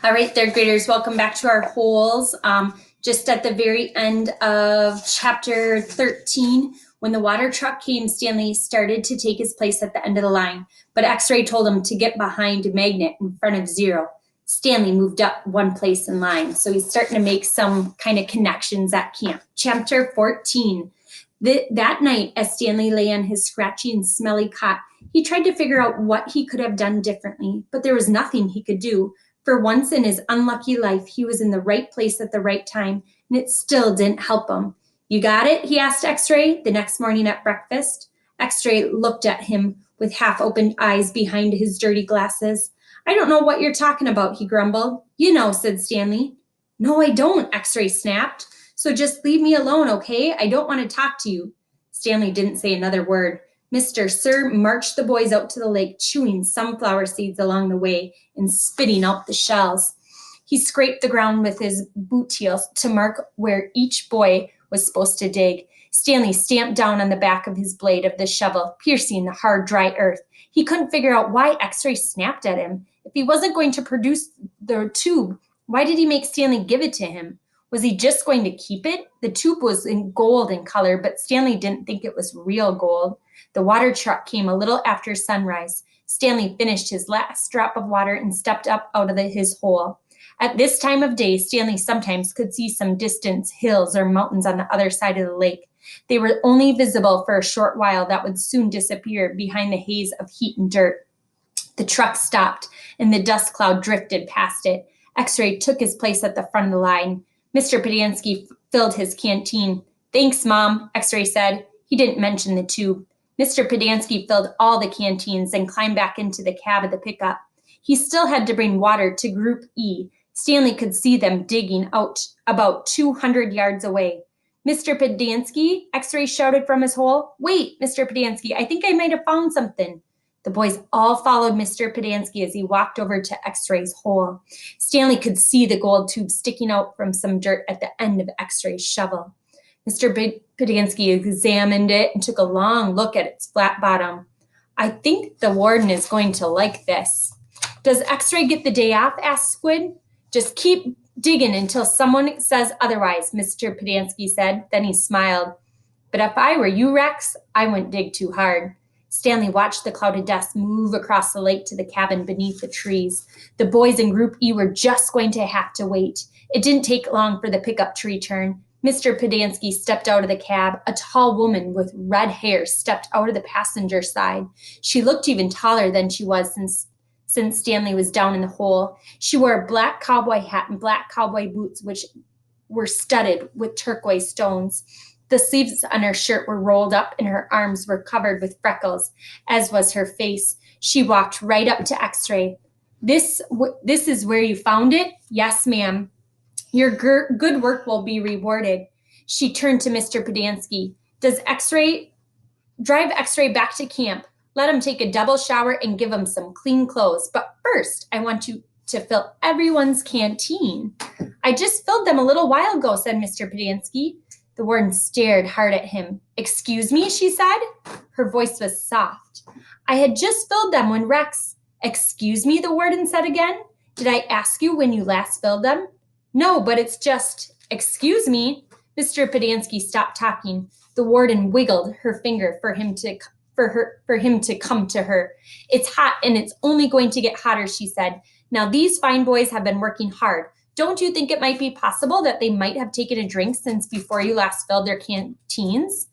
All right, third graders, welcome back to our holes. Just at the very end of chapter 13, when the water truck came, Stanley started to take his place at the end of the line, but X-Ray told him to get behind Magnet in front of Zero. Stanley moved up one place in line, so he's starting to make some kind of connections at camp. Chapter 14. That night, as Stanley lay on his scratchy and smelly cot, he tried to figure out what he could have done differently, but there was nothing he could do. For once in his unlucky life, he was in the right place at the right time, and it still didn't help him. You got it? He asked X-Ray the next morning at breakfast. X-Ray looked at him with half-opened eyes behind his dirty glasses. I don't know what you're talking about, he grumbled. You know, said Stanley. No, I don't, X-Ray snapped. So just leave me alone, okay? I don't want to talk to you. Stanley didn't say another word. Mr. Sir marched the boys out to the lake, chewing sunflower seeds along the way and spitting out the shells. He scraped the ground with his boot heels to mark where each boy was supposed to dig. Stanley stamped down on the back of his blade of the shovel, piercing the hard, dry earth. He couldn't figure out why X-Ray snapped at him. If he wasn't going to produce the tube, why did he make Stanley give it to him? Was he just going to keep it? The tube was in gold in color, but Stanley didn't think it was real gold. The water truck came a little after sunrise. Stanley finished his last drop of water and stepped up out of his hole. At this time of day, Stanley sometimes could see some distant hills or mountains on the other side of the lake. They were only visible for a short while that would soon disappear behind the haze of heat and dirt. The truck stopped, and the dust cloud drifted past it. X-Ray took his place at the front of the line. Mr. Padansky filled his canteen. Thanks, Mom, X-Ray said. He didn't mention the tube. Mr. Padansky filled all the canteens and climbed back into the cab of the pickup. He still had to bring water to Group E. Stanley could see them digging out about 200 yards away. Mr. Padansky, X-Ray shouted from his hole. Wait, Mr. Padansky, I think I might have found something. The boys all followed Mr. Padansky as he walked over to X-Ray's hole. Stanley could see the gold tube sticking out from some dirt at the end of X-Ray's shovel. Mr. Padansky examined it and took a long look at its flat bottom. I think the warden is going to like this. Does X-Ray get the day off? Asked Squid. Just keep digging until someone says otherwise, Mr. Padansky said. Then he smiled. But if I were you, Rex, I wouldn't dig too hard. Stanley watched the cloud of dust move across the lake to the cabin beneath the trees. The boys in Group E were just going to have to wait. It didn't take long for the pickup to return. Mr. Padansky stepped out of the cab. A tall woman with red hair stepped out of the passenger side. She looked even taller than she was since Stanley was down in the hole. She wore a black cowboy hat and black cowboy boots, which were studded with turquoise stones. The sleeves on her shirt were rolled up and her arms were covered with freckles, as was her face. She walked right up to X-Ray. This is where you found it? Yes, ma'am. Your good work will be rewarded. She turned to Mr. Padansky. Drive X-Ray back to camp. Let him take a double shower and give him some clean clothes. But first, I want you to fill everyone's canteen. I just filled them a little while ago, said Mr. Padansky. The warden stared hard at him. Excuse me, she said. Her voice was soft. I had just filled them when Rex... Excuse me, the warden said again. Did I ask you when you last filled them? No, but it's just... Excuse me. Mr. Padansky stopped talking. The warden wiggled her finger for him to come to her. It's hot and it's only going to get hotter, she said. Now these fine boys have been working hard. Don't you think it might be possible that they might have taken a drink since before you last filled their canteens?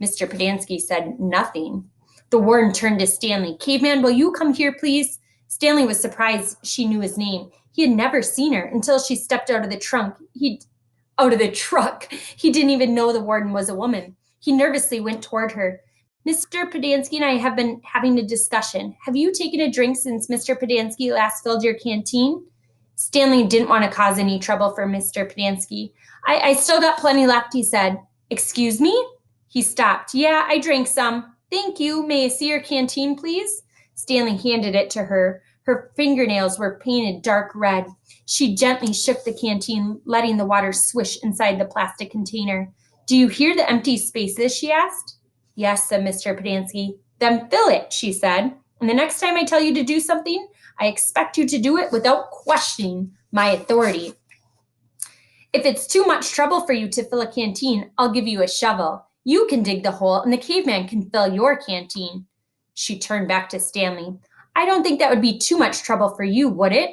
Mr. Padansky said nothing. The warden turned to Stanley. Caveman, will you come here, please? Stanley was surprised she knew his name. He had never seen her until she stepped out of the truck. He didn't even know the warden was a woman. He nervously went toward her. Mr. Padansky and I have been having a discussion. Have you taken a drink since Mr. Padansky last filled your canteen? Stanley didn't want to cause any trouble for Mr. Padansky. I still got plenty left, he said. Excuse me? He stopped. Yeah, I drank some. Thank you. May I see your canteen, please? Stanley handed it to her. Her fingernails were painted dark red. She gently shook the canteen, letting the water swish inside the plastic container. Do you hear the empty spaces, she asked. Yes, said Mr. Padansky. Then fill it, she said. And the next time I tell you to do something, I expect you to do it without questioning. my authority. If it's too much trouble for you to fill a canteen, I'll give you a shovel. You can dig the hole and the caveman can fill your canteen. She turned back to Stanley. I don't think that would be too much trouble for you, would it?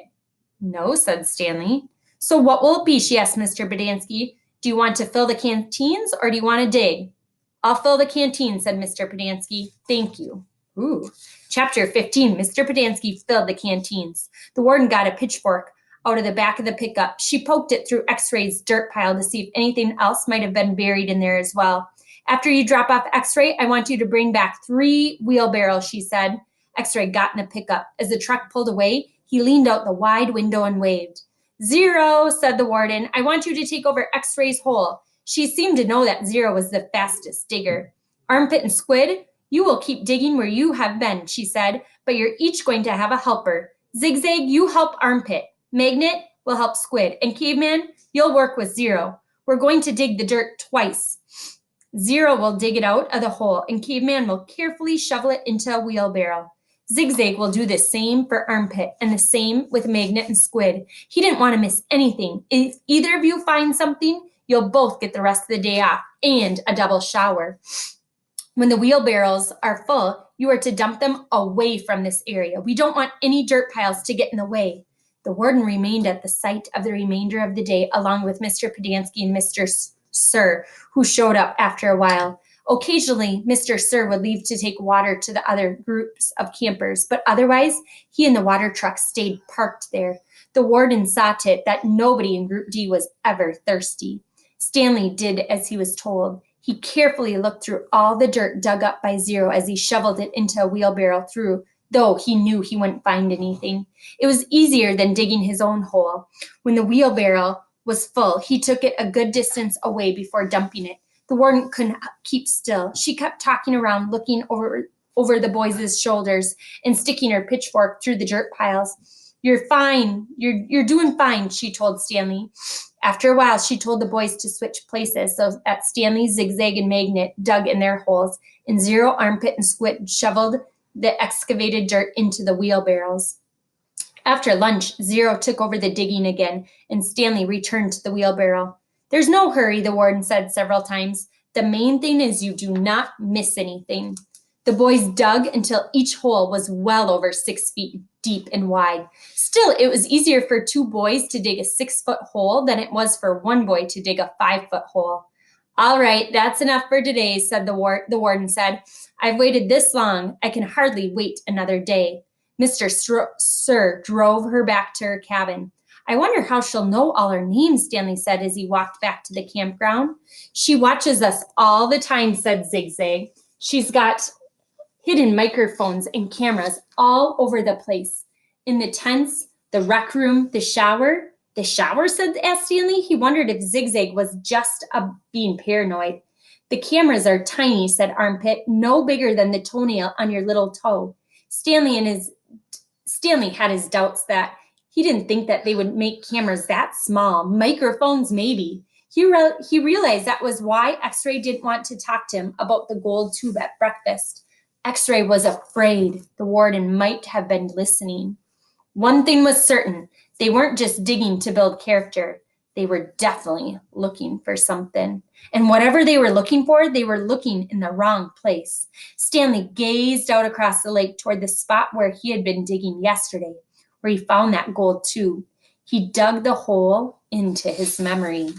No, said Stanley. So what will it be? She asked Mr. Pedanski. Do you want to fill the canteens or do you want to dig? I'll fill the canteen, said Mr. Pedanski. Thank you. Ooh. Chapter 15, Mr. Pedanski filled the canteens. The warden got a pitchfork out of the back of the pickup. She poked it through X-Ray's dirt pile to see if anything else might have been buried in there as well. After you drop off X-Ray, I want you to bring back 3 wheelbarrows, she said. X-Ray got in the pickup. As the truck pulled away, he leaned out the wide window and waved. 0, said the warden. I want you to take over X-Ray's hole. She seemed to know that 0 was the fastest digger. Armpit and Squid, you will keep digging where you have been, she said, but you're each going to have a helper. Zigzag, you help Armpit. Magnet will help Squid. And Caveman, you'll work with 0. We're going to dig the dirt twice. 0 will dig it out of the hole, and Caveman will carefully shovel it into a wheelbarrow. Zigzag will do the same for Armpit, and the same with Magnet and Squid. He didn't want to miss anything. If either of you find something, you'll both get the rest of the day off and a double shower. When the wheelbarrows are full, you are to dump them away from this area. We don't want any dirt piles to get in the way. The warden remained at the site of the remainder of the day, along with Mr. Pedanski and Mr. Sir, who showed up after a while. Occasionally, Mr. Sir would leave to take water to the other groups of campers, but otherwise, he and the water truck stayed parked there. The warden saw to it that nobody in Group D was ever thirsty. Stanley did as he was told. He carefully looked through all the dirt dug up by 0 as he shoveled it into a wheelbarrow though he knew he wouldn't find anything. It was easier than digging his own hole. When the wheelbarrow was full, he took it a good distance away before dumping it. The warden couldn't keep still. She kept talking around, looking over the boys' shoulders and sticking her pitchfork through the dirt piles. You're fine. You're doing fine, she told Stanley. After a while, she told the boys to switch places so that Stanley, Zigzag, and Magnet dug in their holes, and 0, Armpit, and Squid shoveled the excavated dirt into the wheelbarrows. After lunch, 0 took over the digging again, and Stanley returned to the wheelbarrow. There's no hurry, the warden said several times. The main thing is you do not miss anything. The boys dug until each hole was well over 6 feet deep and wide. Still, it was easier for 2 boys to dig a 6-foot hole than it was for 1 boy to dig a 5-foot hole. All right, that's enough for today, said the warden said. I've waited this long. I can hardly wait another day. Mr. Sir drove her back to her cabin. I wonder how she'll know all our names, Stanley said as he walked back to the campground. She watches us all the time, said Zigzag. She's got hidden microphones and cameras all over the place. In the tents, the rec room, the shower. The shower, asked Stanley. He wondered if Zigzag was just being paranoid. The cameras are tiny, said Armpit, no bigger than the toenail on your little toe. Stanley had his doubts that he didn't think that they would make cameras that small. Microphones, maybe. He realized that was why X-Ray didn't want to talk to him about the gold tube at breakfast. X-Ray was afraid the warden might have been listening. One thing was certain. They weren't just digging to build character. They were definitely looking for something. And whatever they were looking for, they were looking in the wrong place. Stanley gazed out across the lake toward the spot where he had been digging yesterday, where he found that gold tube. He dug the hole into his memory.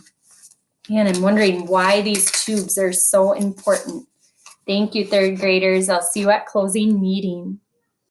And I'm wondering why these tubes are so important. Thank you, third graders. I'll see you at closing meeting.